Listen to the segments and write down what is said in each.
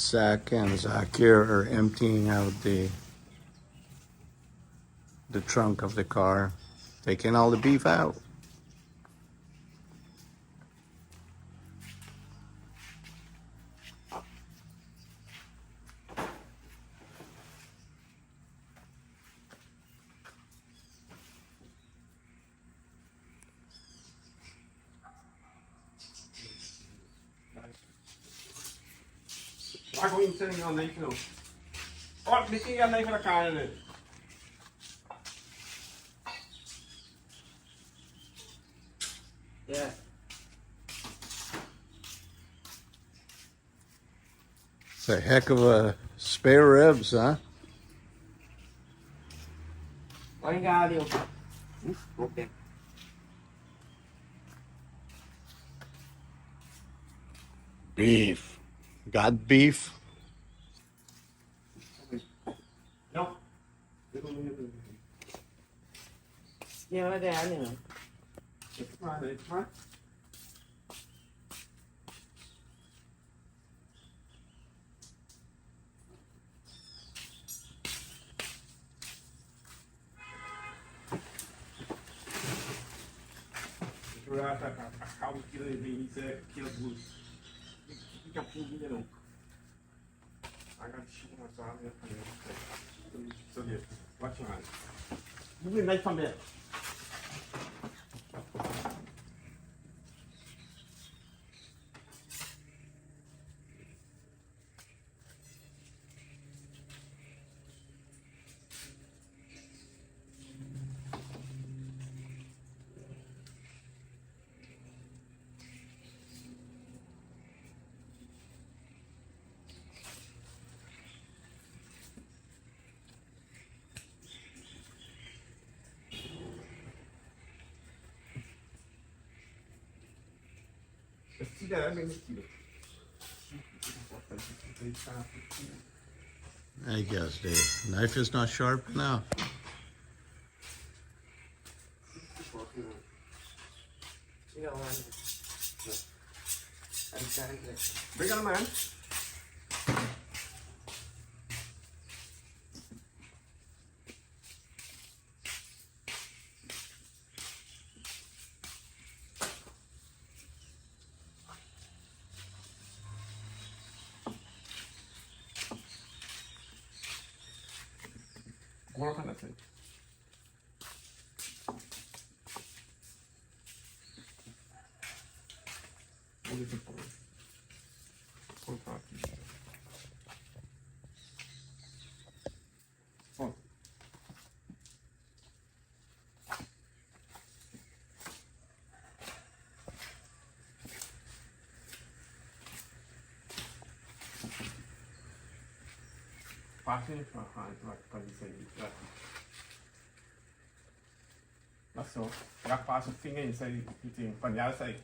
Zach and Zakir are emptying out the trunk of the car, taking all the beef out. Waar gewoon niet zeggen aan 9 kilo. Oh, misschien gaan 9 elkaar in. Yeah. It's a heck of a spare ribs, huh? Có ga đi không? Ok. Beef. Got beef? No. Nhưng mà ra nữa. Acaba que ele que as luzes. Fica pulo não. Agora deixa eu mostrar a minha família. Watch your eyes. Move it right from there. I guess the knife is not sharp enough. Bring on, man. Work on that thing. What is it for? For parking. Oh. Parking for isso aí. Passou. Já passa o fim aí, isso aí. Tem panela, isso aí.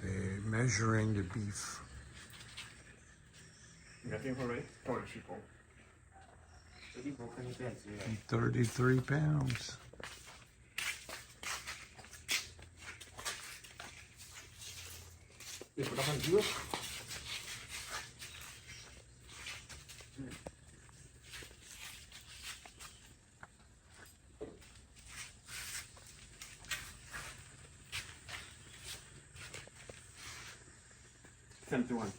They're measuring the beef. Já tem por aí? Olha, Chico. 33 pounds. Isso, dá pra duas? $71.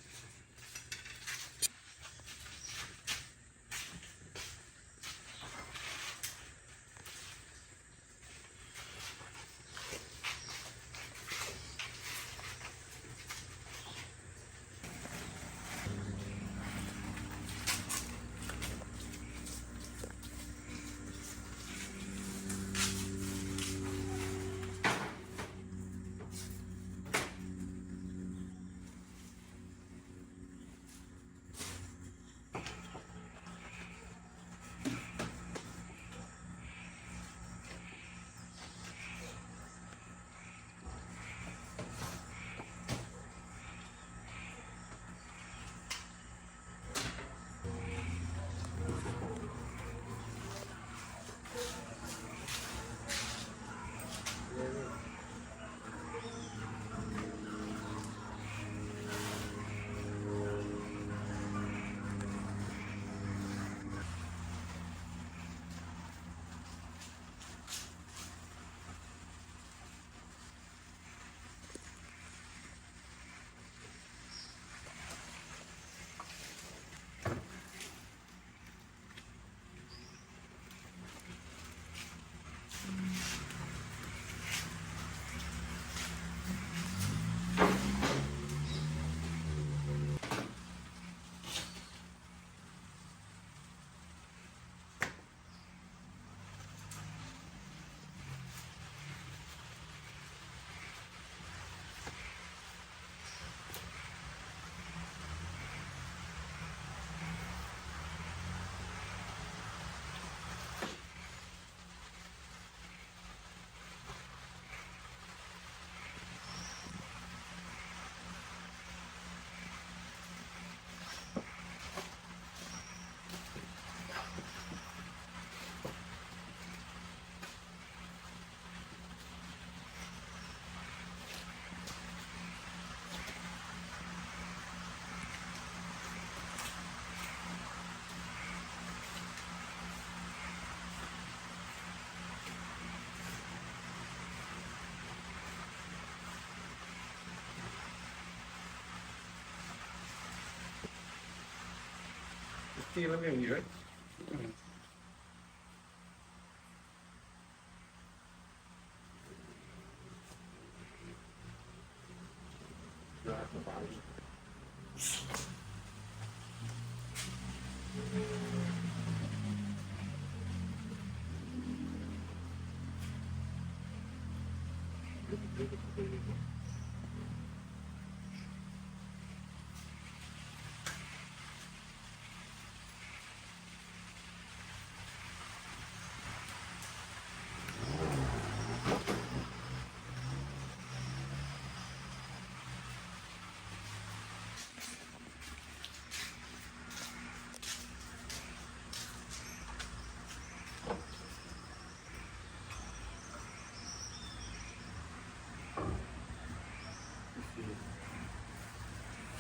see them in here.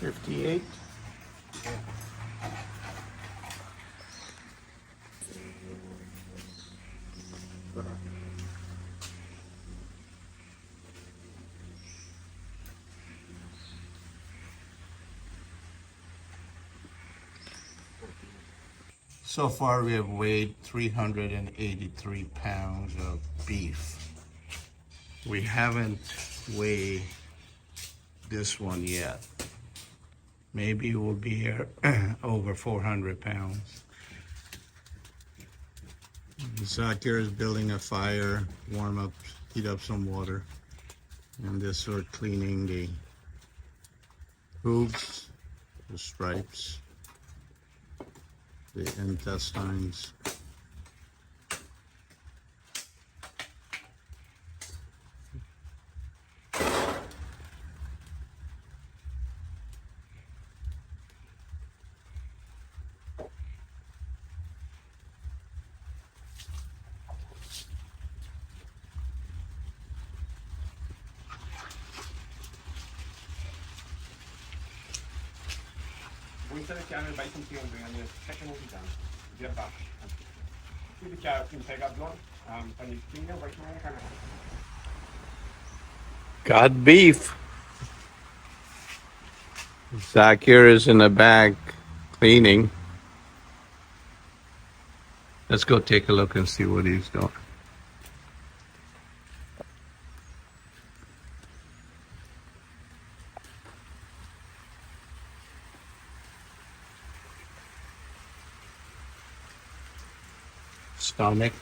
$58. So far, we have weighed 383 pounds of beef. We haven't weighed this one yet. Maybe we'll be here over 400 pounds. Zakir is building a fire, heat up some water. And this sort cleaning the hooves, the stripes, the intestines. Muita chiave vai sentindo ganhando tecnologia. Dia baixo. Tudo que é um pegador, panitinha, vai tomar na canela. Got beef. Zakir is in the back cleaning. Let's go take a look and see what he's doing. Stomach,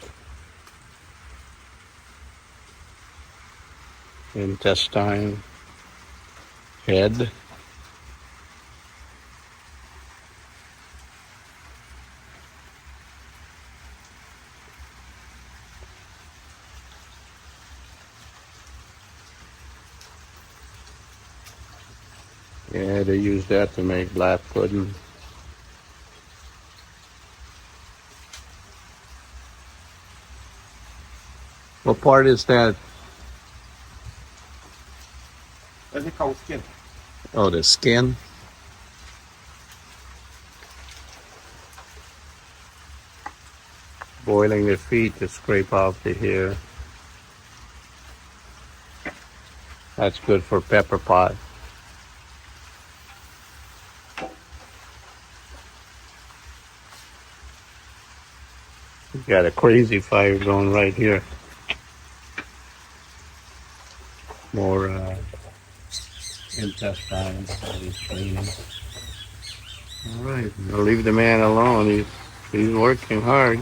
intestine, head. Yeah, they use that to make black pudding. What part is that? That's the cow skin. Oh, the skin. Boiling the feet to scrape off the hair. That's good for pepper pot. We got a crazy fire going right here. More intestines that he's cleaning. All right, I'll leave the man alone. He's working hard.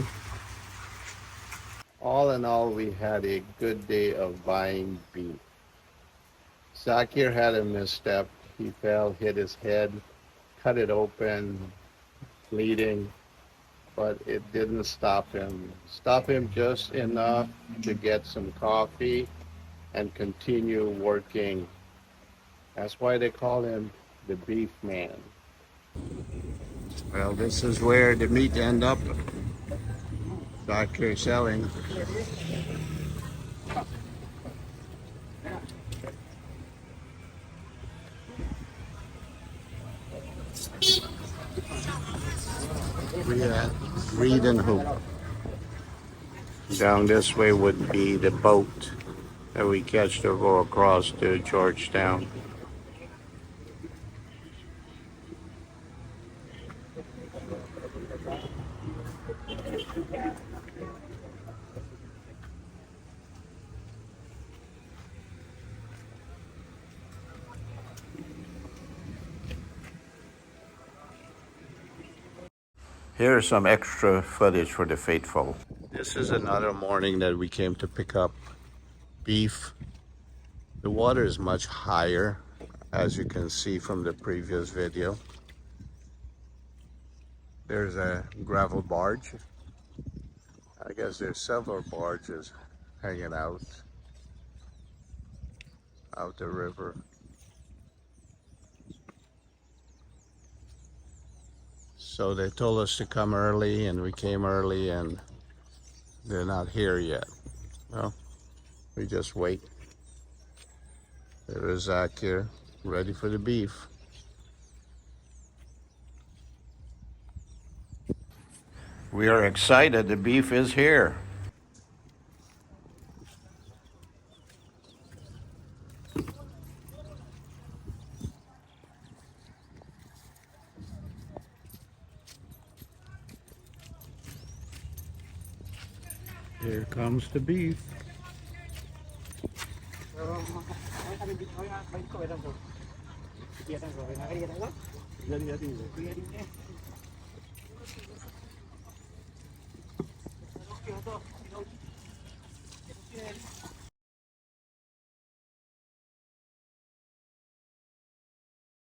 All in all, we had a good day of buying beef. Zakir had a misstep. He fell, hit his head, cut it open, bleeding, but it didn't stop him. Stop him just enough to get some coffee and continue working. That's why they call him the beef man. Well, this is where the meat end up. Zakir selling. We at Reed and Hoop. Down this way would be the boat that we catch to go across to Georgetown. Here's some extra footage for the faithful. This is another morning that we came to pick up beef. The water is much higher, as you can see from the previous video. There's a gravel barge. I guess there's several barges hanging out the river. So they told us to come early, and we came early, and they're not here yet. Well, we just wait. There is Zach here, ready for the beef. We are excited, the beef is here. Here comes the beef.